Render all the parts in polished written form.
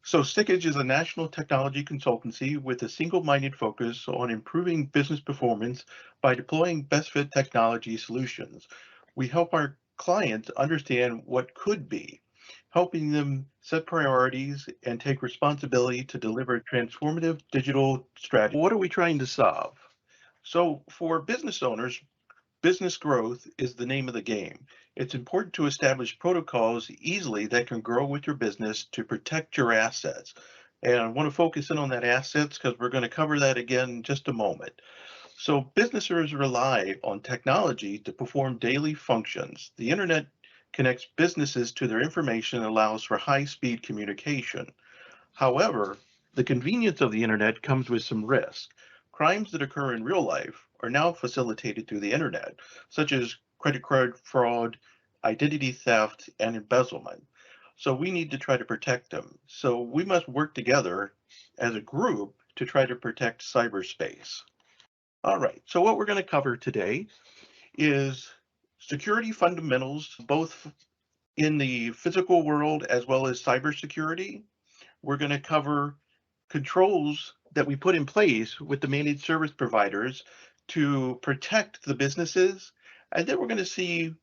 So Stickage is a national technology consultancy with a single-minded focus on improving business performance by deploying best fit technology solutions. We help our clients understand what could be, helping them set priorities and take responsibility to deliver transformative digital strategy. What are we trying to solve? So for business owners, business growth is the name of the game. It's important to establish protocols easily that can grow with your business to protect your assets. And I want to focus in on that assets because we're going to cover that again in just a moment. So businesses rely on technology to perform daily functions. The internet connects businesses to their information and allows for high-speed communication. However, the convenience of the internet comes with some risk. Crimes that occur in real life are now facilitated through the internet, such as credit card fraud, identity theft, and embezzlement. So we need to try to protect them. So we must work together as a group to try to protect cyberspace. All right, so what we're going to cover today is security fundamentals, both in the physical world as well as cybersecurity. We're going to cover controls that we put in place with the managed service providers to protect the businesses. And then we're going to see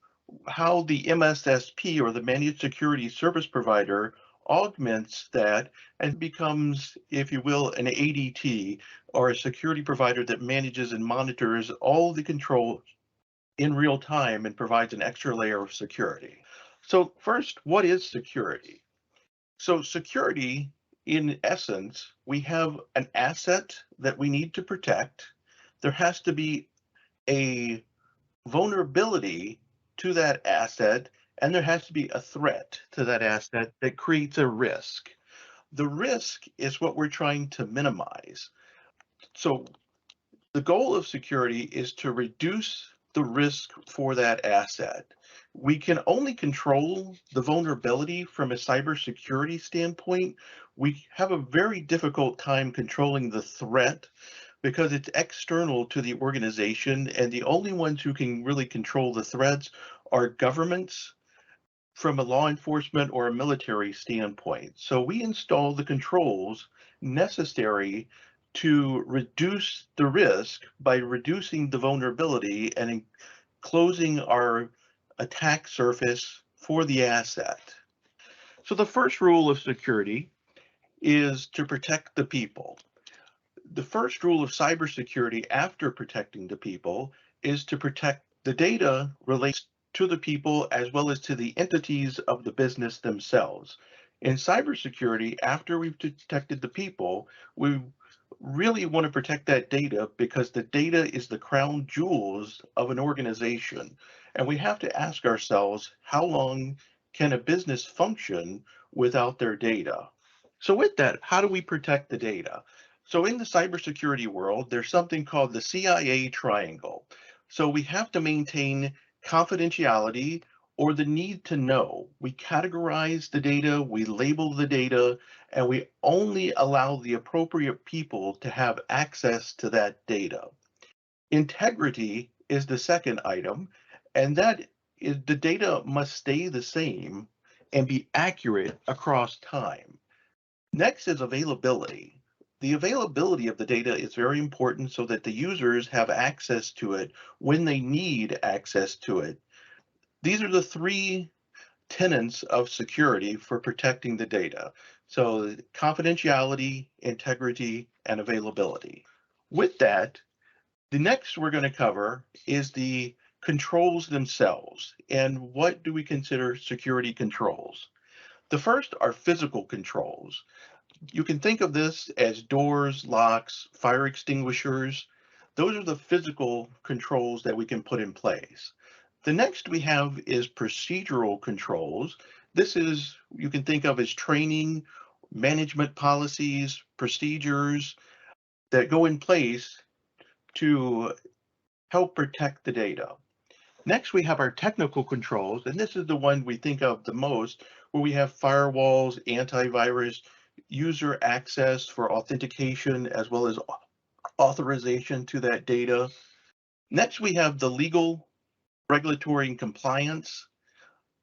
how the MSSP, or the managed security service provider, augments that and becomes, if you will, an ADT, or a security provider that manages and monitors all the controls in real time and provides an extra layer of security. So first, what is security? So security, in essence, we have an asset that we need to protect. There has to be a vulnerability to that asset, and there has to be a threat to that asset that creates a risk. The risk is what we're trying to minimize. So the goal of security is to reduce the risk for that asset. We can only control the vulnerability from a cybersecurity standpoint. We have a very difficult time controlling the threat because it's external to the organization, and the only ones who can really control the threats are governments from a law enforcement or a military standpoint. So we install the controls necessary to reduce the risk by reducing the vulnerability and closing our attack surface for the asset. So the first rule of security is to protect the people. The first rule of cybersecurity after protecting the people is to protect the data relates to the people as well as to the entities of the business themselves. In cybersecurity, after we've detected the people, we really want to protect that data because the data is the crown jewels of an organization. And we have to ask ourselves, how long can a business function without their data? So with that, how do we protect the data? So in the cybersecurity world, there's something called the CIA triangle. So we have to maintain confidentiality or the need to know. We categorize the data, we label the data, and we only allow the appropriate people to have access to that data. Integrity is the second item, and that is the data must stay the same and be accurate across time. Next is availability. The availability of the data is very important so that the users have access to it when they need access to it. These are the three tenets of security for protecting the data. So confidentiality, integrity, and availability. With that, the next we're going to cover is the controls themselves. And what do we consider security controls? The first are physical controls. You can think of this as doors, locks, fire extinguishers. Those are the physical controls that we can put in place. The next we have is procedural controls. This is, you can think of as training, management policies, procedures that go in place to help protect the data. Next, we have our technical controls, and this is the one we think of the most, where we have firewalls, antivirus, user access for authentication, as well as authorization to that data. Next, we have the legal, regulatory, and compliance.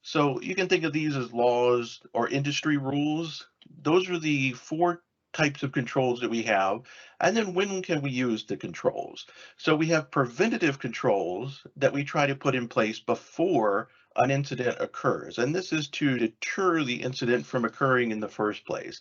So you can think of these as laws or industry rules those are the four types of controls that we have. And then when can we use the controls? So we have preventative controls that we try to put in place before an incident occurs. And this is to deter the incident from occurring in the first place.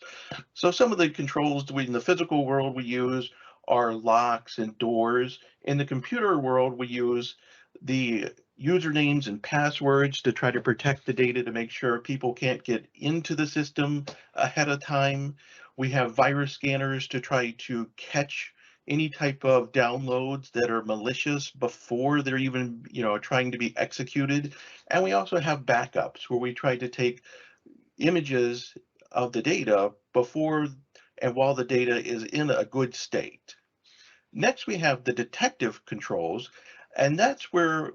So some of the controls in the physical world we use are locks and doors. In the computer world, we use the usernames and passwords to try to protect the data to make sure people can't get into the system ahead of time. We have virus scanners to try to catch any type of downloads that are malicious before they're even, trying to be executed. And we also have backups where we try to take images of the data before and while the data is in a good state. Next, we have the detective controls, and that's where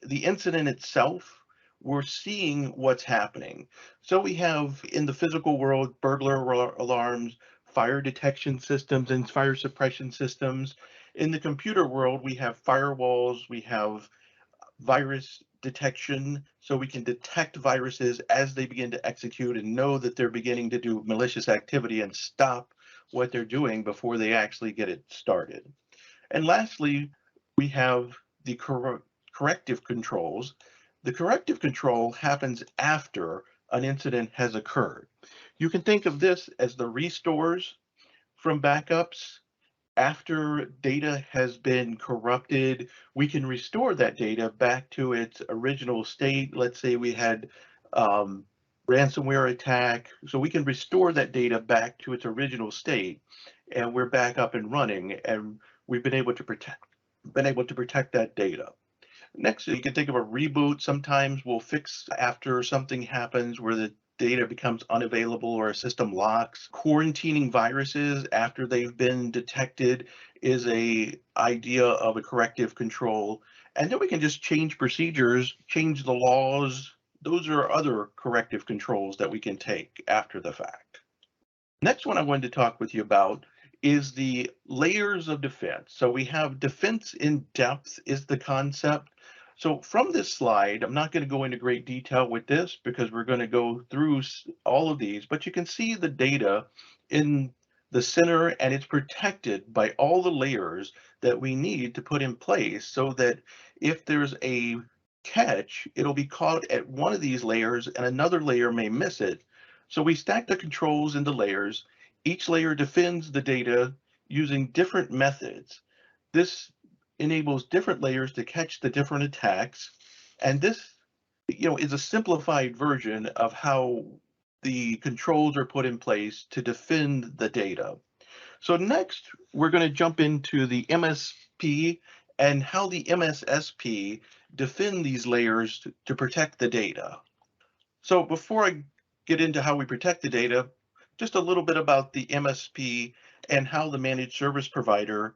the incident itself, we're seeing what's happening. So we have in the physical world, burglar alarms, fire detection systems, and fire suppression systems. In the computer world, we have firewalls, we have virus detection, so we can detect viruses as they begin to execute and know that they're beginning to do malicious activity and stop what they're doing before they actually get it started. And lastly, we have the corrective controls. The corrective control happens after an incident has occurred. You can think of this as the restores from backups. After data has been corrupted, we can restore that data back to its original state. Let's say we had ransomware attack, so we can restore that data back to its original state, and we're back up and running, and we've been able to protect that data. Next, you can think of a reboot. Sometimes we'll fix after something happens where the data becomes unavailable or a system locks. Quarantining viruses after they've been detected is a idea of a corrective control. And then we can just change procedures, change the laws. Those are other corrective controls that we can take after the fact. Next one I wanted to talk with you about is the layers of defense. So we have defense in depth is the concept. So from this slide, I'm not going to go into great detail with this because we're going to go through all of these, but you can see the data in the center and it's protected by all the layers that we need to put in place so that if there's a catch, it'll be caught at one of these layers and another layer may miss it. So we stack the controls into layers. Each layer defends the data using different methods. This enables different layers to catch the different attacks. And this, is a simplified version of how the controls are put in place to defend the data. So next, we're going to jump into the MSP and how the MSSP defend these layers to protect the data. So before I get into how we protect the data, just a little bit about the MSP and how the managed service provider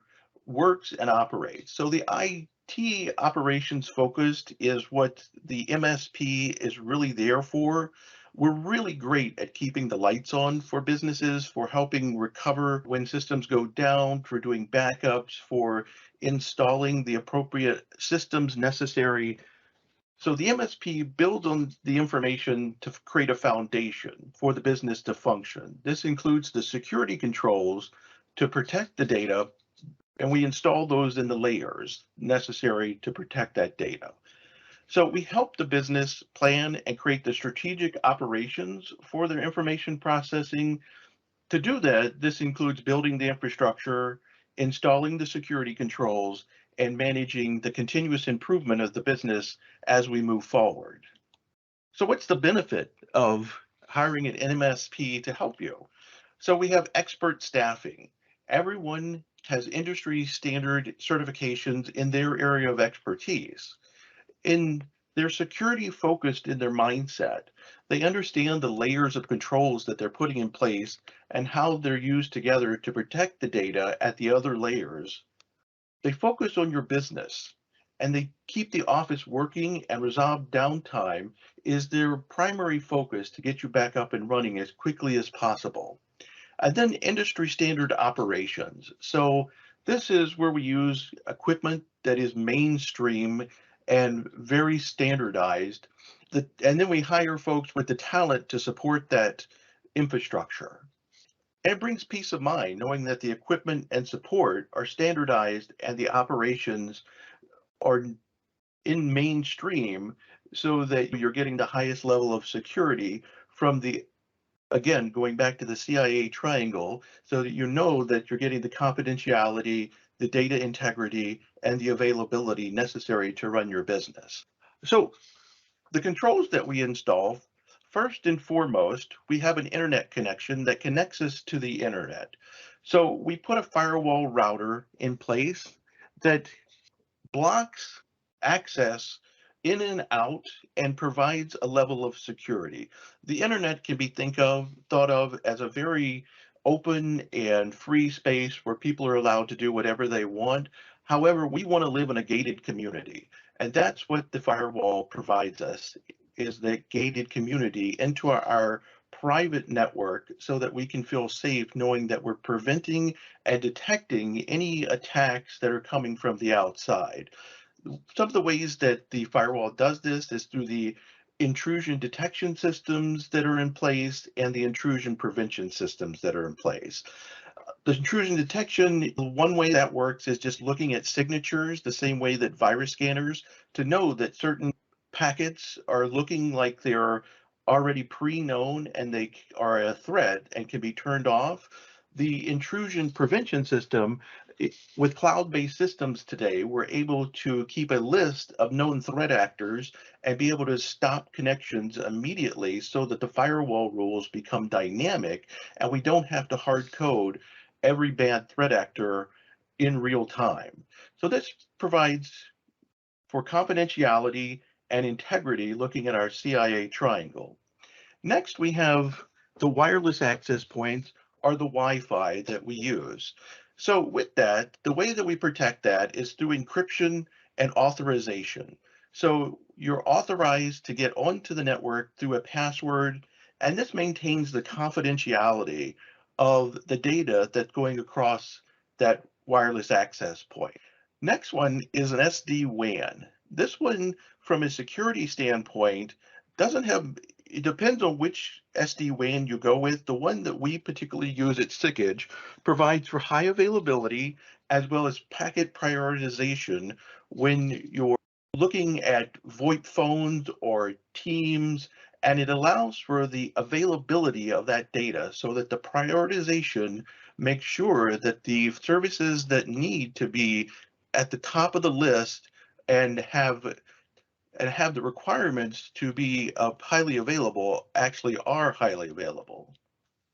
works and operates. So the IT operations focused is what the MSP is really there for. We're really great at keeping the lights on for businesses, for helping recover when systems go down, for doing backups, for installing the appropriate systems necessary. So the MSP builds on the information to create a foundation for the business to function. This includes the security controls to protect the data, and we install those in the layers necessary to protect that data. So we help the business plan and create the strategic operations for their information processing. To do that, this includes building the infrastructure, installing the security controls, and managing the continuous improvement of the business as we move forward. So what's the benefit of hiring an MSP to help you? So we have expert staffing. Everyone has industry standard certifications in their area of expertise. They're security focused in their mindset. They understand the layers of controls that they're putting in place and how they're used together to protect the data at the other layers. They focus on your business and they keep the office working, and resolve downtime is their primary focus to get you back up and running as quickly as possible. And then industry standard operations. So this is where we use equipment that is mainstream and very standardized. And then we hire folks with the talent to support that infrastructure. And it brings peace of mind knowing that the equipment and support are standardized and the operations are in mainstream so that you're getting the highest level of security from the, again, going back to the CIA triangle, so that you know that you're getting the confidentiality, the data integrity, and the availability necessary to run your business. So the controls that we install, first and foremost, we have an internet connection that connects us to the internet. So we put a firewall router in place that blocks access in and out and provides a level of security. The internet can be thought of as a very open and free space where people are allowed to do whatever they want. However, we want to live in a gated community, and that's what the firewall provides us, is that gated community into our private network so that we can feel safe knowing that we're preventing and detecting any attacks that are coming from the outside. Some of the ways that the firewall does this is through the intrusion detection systems that are in place and the intrusion prevention systems that are in place. The intrusion detection, one way that works is just looking at signatures the same way that virus scanners to know that certain packets are looking like they're already pre-known and they are a threat and can be turned off. The intrusion prevention system, with cloud-based systems today, we're able to keep a list of known threat actors and be able to stop connections immediately so that the firewall rules become dynamic and we don't have to hard code every bad threat actor in real time. So this provides for confidentiality and integrity looking at our CIA triangle. Next, we have the wireless access points or the Wi-Fi that we use. So with that, the way that we protect that is through encryption and authorization. So you're authorized to get onto the network through a password, and this maintains the confidentiality of the data that's going across that wireless access point. Next one is an SD-WAN. This one, from a security standpoint, doesn't have, it depends on which SD-WAN you go with. The one that we particularly use at Sikich provides for high availability as well as packet prioritization when you're looking at VoIP phones or Teams, and it allows for the availability of that data so that the prioritization makes sure that the services that need to be at the top of the list and have the requirements to be highly available actually are highly available.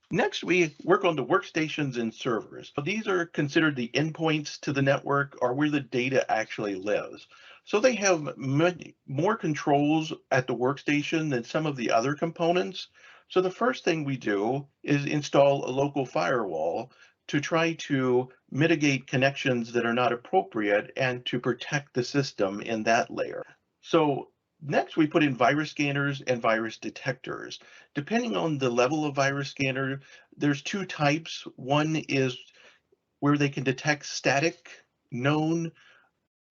Next, we work on the workstations and servers. So these are considered the endpoints to the network or where the data actually lives. So they have many more controls at the workstation than some of the other components. So the first thing we do is install a local firewall to try to mitigate connections that are not appropriate and to protect the system in that layer. So next, we put in virus scanners and virus detectors. Depending on the level of virus scanner, there's two types. One is where they can detect static, known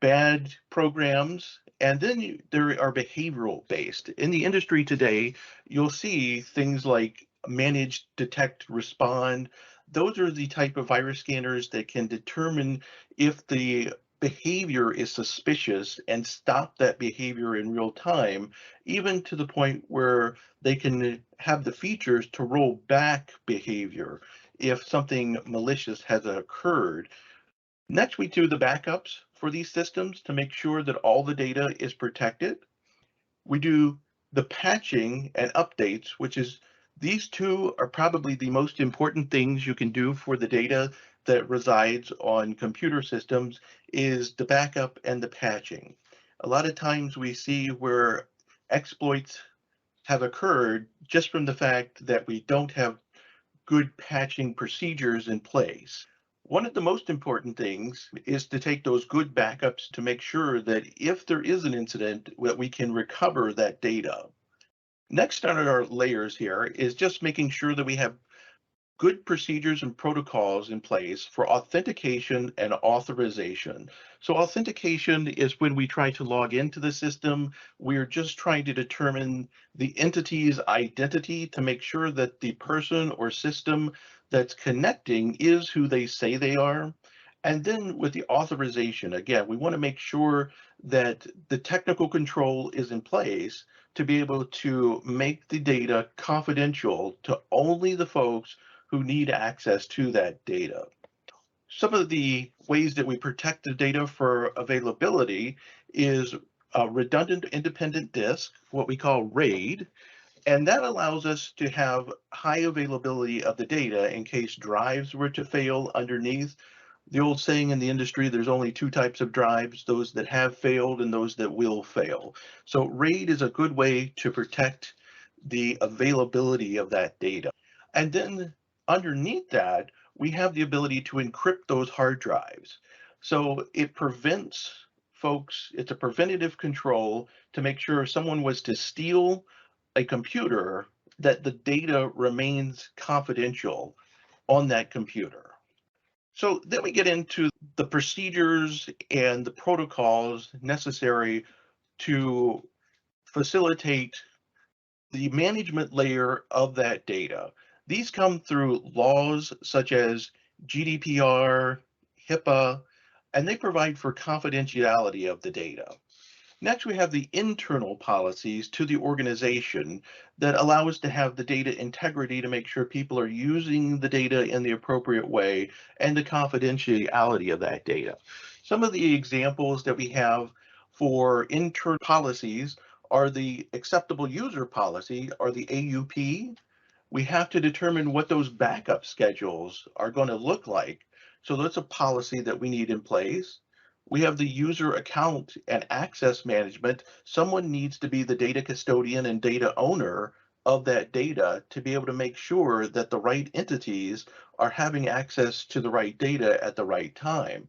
bad programs, and then there are behavioral based. In the industry today, you'll see things like manage, detect, respond. Those are the type of virus scanners that can determine if the behavior is suspicious and stop that behavior in real time, even to the point where they can have the features to roll back behavior if something malicious has occurred. Next, we do the backups for these systems to make sure that all the data is protected. We do the patching and updates, which is these two are probably the most important things you can do for the data that resides on computer systems is the backup and the patching. A lot of times we see where exploits have occurred just from the fact that we don't have good patching procedures in place. One of the most important things is to take those good backups to make sure that if there is an incident, that we can recover that data. Next on our layers here is just making sure that we have good procedures and protocols in place for authentication and authorization. So authentication is when we try to log into the system. We're just trying to determine the entity's identity to make sure that the person or system that's connecting is who they say they are. And then with the authorization, again, we want to make sure that the technical control is in place to be able to make the data confidential to only the folks who need access to that data. Some of the ways that we protect the data for availability is a redundant independent disk, what we call RAID, and that allows us to have high availability of the data in case drives were to fail underneath. The old saying in the industry, there's only two types of drives, those that have failed and those that will fail. So RAID is a good way to protect the availability of that data. And then underneath that, we have the ability to encrypt those hard drives. So it prevents folks, it's a preventative control to make sure if someone was to steal a computer, that the data remains confidential on that computer. So then we get into the procedures and the protocols necessary to facilitate the management layer of that data. These come through laws such as GDPR, HIPAA, and they provide for confidentiality of the data. Next, we have the internal policies to the organization that allow us to have the data integrity to make sure people are using the data in the appropriate way and the confidentiality of that data. Some of the examples that we have for internal policies are the acceptable user policy or the AUP. We have to determine what those backup schedules are going to look like. So that's a policy that we need in place. We have the user account and access management. Someone needs to be the data custodian and data owner of that data to be able to make sure that the right entities are having access to the right data at the right time.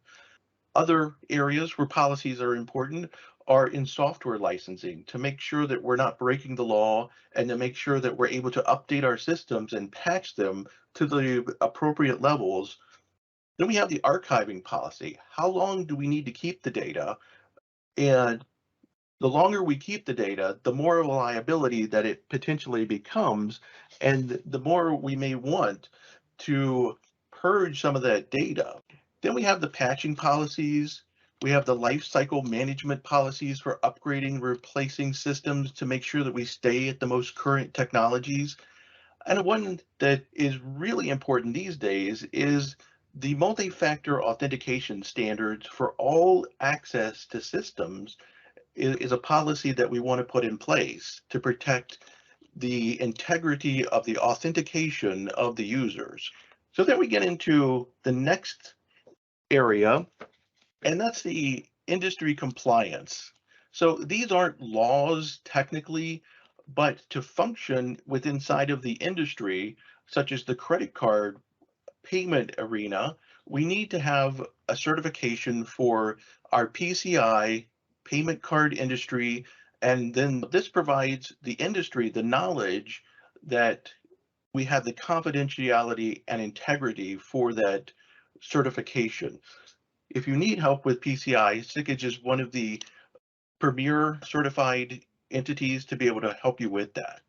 Other areas where policies are important are in software licensing to make sure that we're not breaking the law and to make sure that we're able to update our systems and patch them to the appropriate levels. Then we have the archiving policy. How long do we need to keep the data? And the longer we keep the data, the more of a liability that it potentially becomes, and the more we may want to purge some of that data. Then we have the patching policies. We have the life cycle management policies for upgrading, replacing systems to make sure that we stay at the most current technologies. And one that is really important these days is the multi-factor authentication standards for all access to systems is a policy that we want to put in place to protect the integrity of the authentication of the users. So then we get into the next area, and that's the industry compliance. So these aren't laws technically, but to function within inside of the industry, such as the credit card payment arena, we need to have a certification for our PCI payment card industry. And then this provides the industry the knowledge that we have the confidentiality and integrity for that certification. If you need help with PCI, Stickage is one of the premier certified entities to be able to help you with that.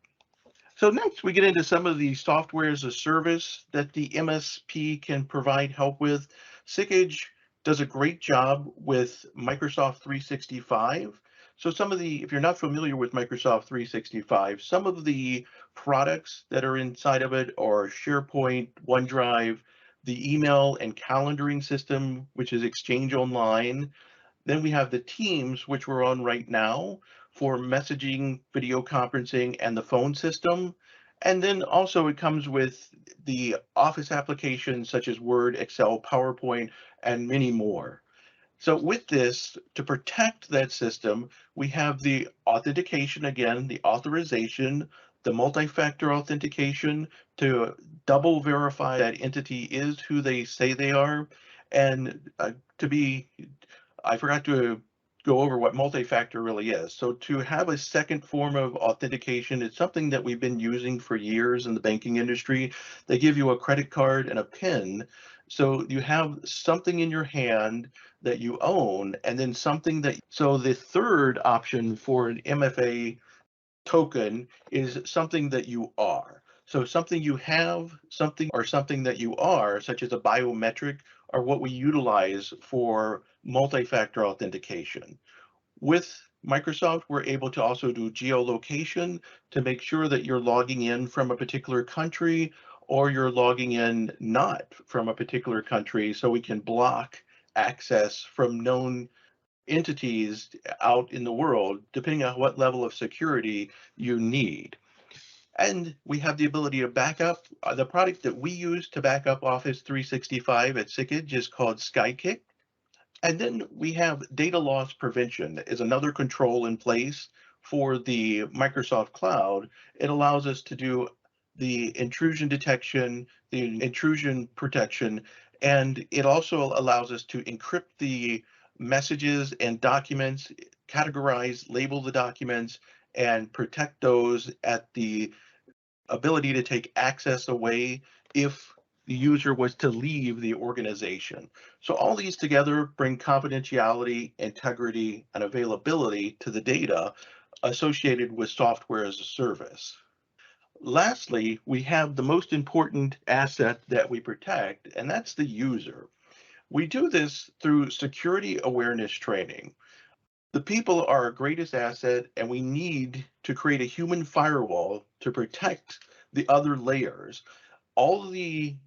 So next we get into some of the software as a service that the MSP can provide help with. Sikich does a great job with Microsoft 365. So some of the, if you're not familiar with Microsoft 365, some of the products that are inside of it are SharePoint, OneDrive, the email and calendaring system, which is Exchange Online. Then we have the Teams, which we're on right now for messaging, video conferencing, and the phone system. And then also it comes with the Office applications such as Word, Excel, PowerPoint, and many more. So with this, to protect that system, we have the authentication again, the authorization, the multi-factor authentication to double verify that entity is who they say they are, and to be I forgot to go over what multi-factor really is. So to have a second form of authentication, it's something that we've been using for years in the banking industry. They give you a credit card and a PIN. So you have something in your hand that you own, and then something that, so the third option for an MFA token is something that you are. So something you have, something or something that you are, such as a biometric, are what we utilize for multi-factor authentication. With Microsoft, we're able to also do geolocation to make sure that you're logging in from a particular country or you're logging in not from a particular country, so we can block access from known entities out in the world, depending on what level of security you need. And we have the ability to back up. The product that we use to back up Office 365 at Sikich is called Sikich. And then we have data loss prevention is another control in place for the Microsoft Cloud. It allows us to do the intrusion detection, the intrusion protection, and it also allows us to encrypt the messages and documents, categorize, label the documents, and protect those at the ability to take access away if the user was to leave the organization. So all these together bring confidentiality, integrity, and availability to the data associated with software as a service. Lastly, we have the most important asset that we protect, and that's the user. We do this through security awareness training. The people are our greatest asset, and we need to create a human firewall to protect the other layers. All of the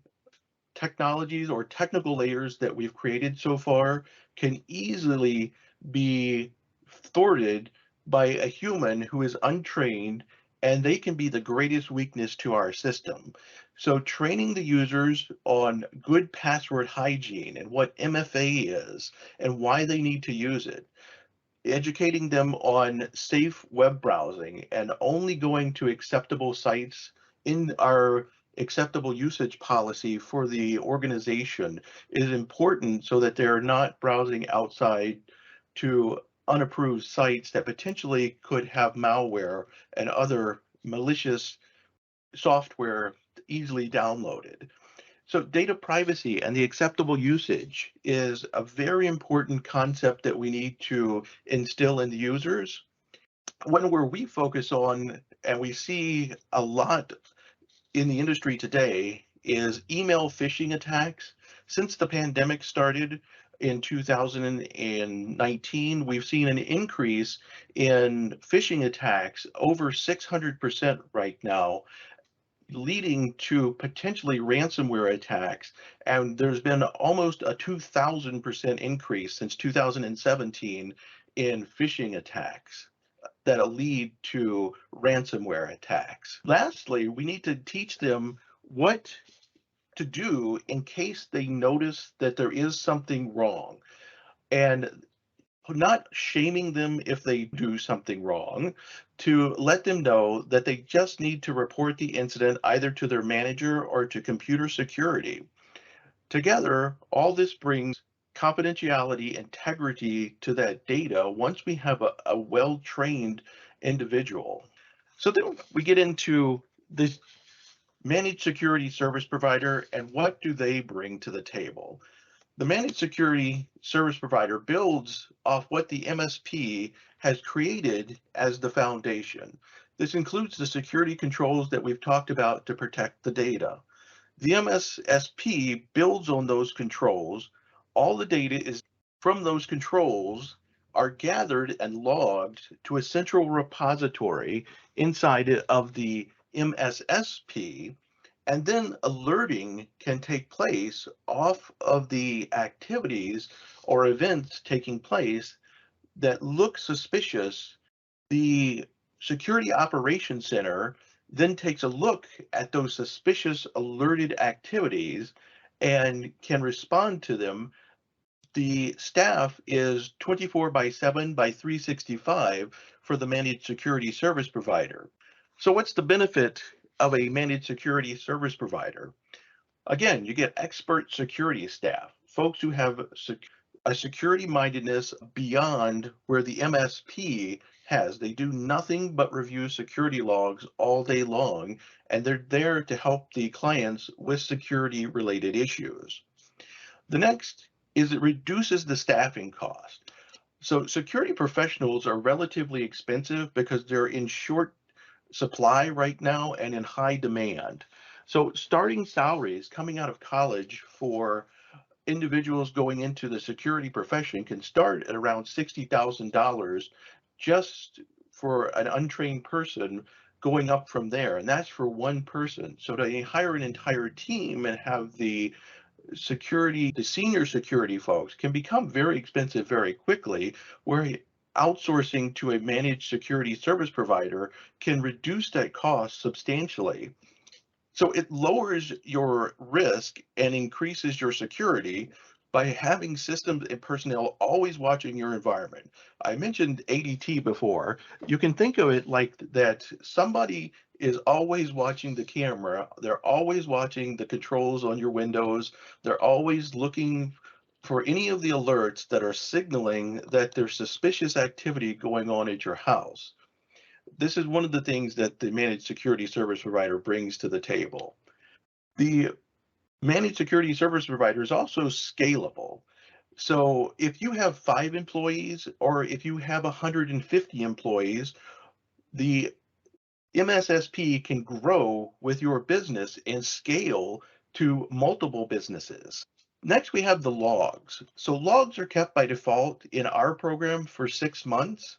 technologies or technical layers that we've created so far can easily be thwarted by a human who is untrained, and they can be the greatest weakness to our system. So training the users on good password hygiene and what MFA is and why they need to use it, educating them on safe web browsing and only going to acceptable sites in our acceptable usage policy for the organization is important so that they're not browsing outside to unapproved sites that potentially could have malware and other malicious software easily downloaded. So data privacy and the acceptable usage is a very important concept that we need to instill in the users. One where we focus on, and we see a lot in the industry today, is email phishing attacks. Since the pandemic started in 2019, we've seen an increase in phishing attacks over 600% right now, leading to potentially ransomware attacks. And there's been almost a 2,000% increase since 2017 in phishing attacks that'll lead to ransomware attacks. Lastly, we need to teach them what to do in case they notice that there is something wrong. And not shaming them if they do something wrong, to let them know that they just need to report the incident either to their manager or to computer security. Together, all this brings confidentiality, integrity to that data once we have a well-trained individual. So then we get into this managed security service provider and what do they bring to the table. The managed security service provider builds off what the MSP has created as the foundation. This includes the security controls that we've talked about to protect the data. The MSSP builds on those controls. All the data is from those controls are gathered and logged to a central repository inside of the MSSP, and then alerting can take place off of the activities or events taking place that look suspicious. The Security Operations Center then takes a look at those suspicious alerted activities and can respond to them. The staff is 24 by 7 by 365 for the managed security service provider. So what's the benefit of a managed security service provider? Again, you get expert security staff, folks who have a security mindedness beyond where the MSP has. They do nothing but review security logs all day long, and they're there to help the clients with security related issues. The next is it reduces the staffing cost. So security professionals are relatively expensive because they're in short supply right now and in high demand. So starting salaries coming out of college for individuals going into the security profession can start at around $60,000 just for an untrained person going up from there. And that's for one person. So to hire an entire team and have the senior security folks can become very expensive very quickly, where outsourcing to a managed security service provider can reduce that cost substantially. So it lowers your risk and increases your security by having systems and personnel always watching your environment. I mentioned ADT before. You can think of it like that somebody is always watching the camera. They're always watching the controls on your windows. They're always looking for any of the alerts that are signaling that there's suspicious activity going on at your house. This is one of the things that the managed security service provider brings to the table. The managed security service provider is also scalable. So if you have 5 employees or if you have 150 employees, the MSSP can grow with your business and scale to multiple businesses. Next, we have the logs. So logs are kept by default in our program for 6 months.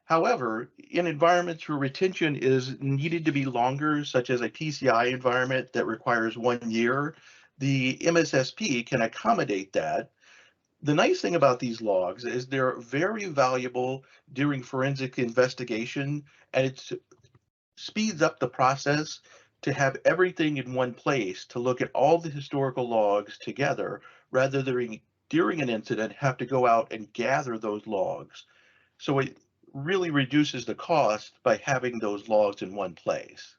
However, in environments where retention is needed to be longer, such as a PCI environment that requires 1 year, the MSSP can accommodate that. The nice thing about these logs is they're very valuable during forensic investigation, and it speeds up the process to have everything in one place to look at all the historical logs together rather than during an incident have to go out and gather those logs. So it really reduces the cost by having those logs in one place.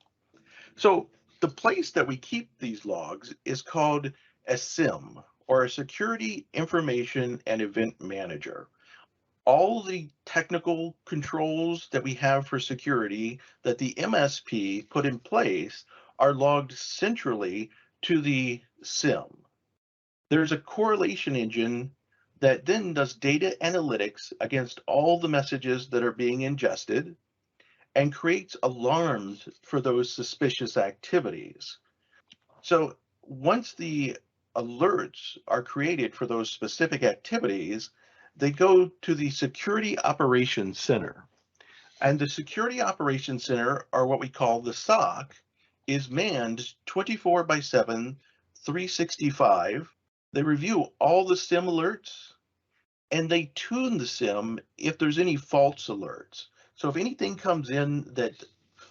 So the place that we keep these logs is called a SIM, or a Security Information and Event Manager. All the technical controls that we have for security that the MSP put in place are logged centrally to the SIM. There's a correlation engine that then does data analytics against all the messages that are being ingested and creates alarms for those suspicious activities. So once the alerts are created for those specific activities, they go to the Security Operations Center. And the Security Operations Center, or what we call the SOC, is manned 24 by 7, 365. They review all the SIM alerts and they tune the SIM if there's any false alerts. So if anything comes in that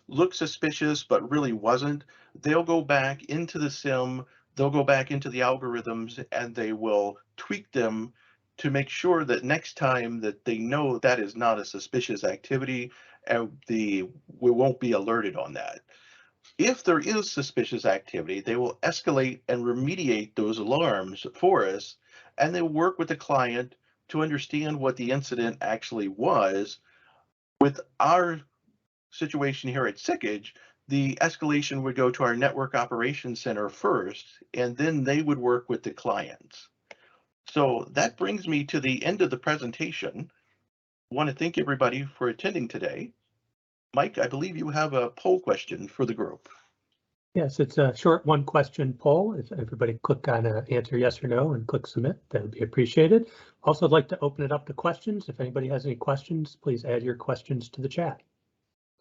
looks suspicious but really wasn't, they'll go back into the SIM, they'll go back into the algorithms, and they will tweak them to make sure that next time that they know that is not a suspicious activity and we won't be alerted on that. If there is suspicious activity, they will escalate and remediate those alarms for us, and they work with the client to understand what the incident actually was. With our situation here at Sikich, the escalation would go to our network operations center first, and then they would work with the clients. So that brings me to the end of the presentation. I want to thank everybody for attending today. Mike, I believe you have a poll question for the group. Yes, it's a short one-question poll. If everybody click on answer yes or no and click submit, that would be appreciated. Also, I'd like to open it up to questions. If anybody has any questions, please add your questions to the chat.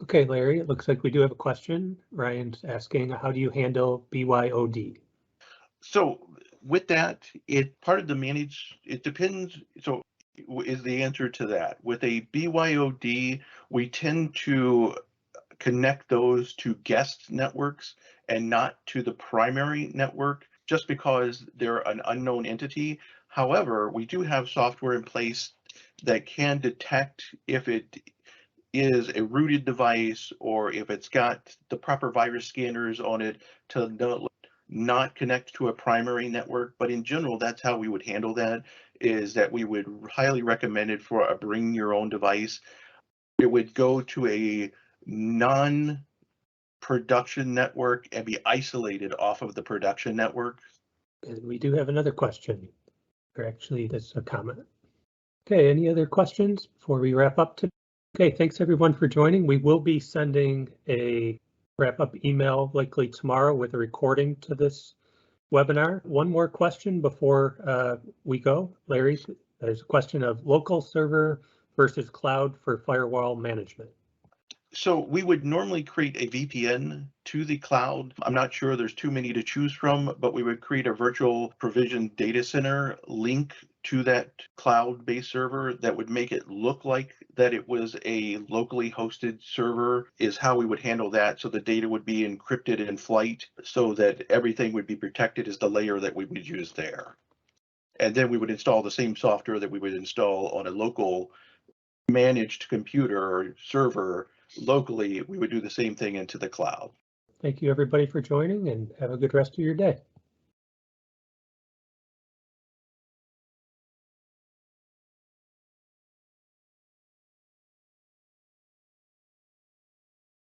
Okay, Larry, it looks like we do have a question. Ryan's asking, how do you handle BYOD? So with that, part of the managed, it depends. So is the answer to that. With a BYOD, we tend to connect those to guest networks and not to the primary network just because they're an unknown entity. However, we do have software in place that can detect if it is a rooted device or if it's got the proper virus scanners on it to not connect to a primary network, but in general, that's how we would handle that, is that we would highly recommend it for a bring your own device. It would go to a non-production network and be isolated off of the production network. And we do have another question, or actually that's a comment. Okay, any other questions before we wrap up today? Okay, thanks everyone for joining. We will be sending a wrap-up email likely tomorrow with a recording to this webinar. One more question before we go. Larry, there's a question of local server versus cloud for firewall management. So we would normally create a VPN to the cloud. I'm not sure there's too many to choose from, but we would create a virtual provision data center link to that cloud-based server that would make it look like that it was a locally hosted server, is how we would handle that. So the data would be encrypted in flight so that everything would be protected as the layer that we would use there. And then we would install the same software that we would install on a local managed computer or server locally. We would do the same thing into the cloud. Thank you everybody for joining, and have a good rest of your day.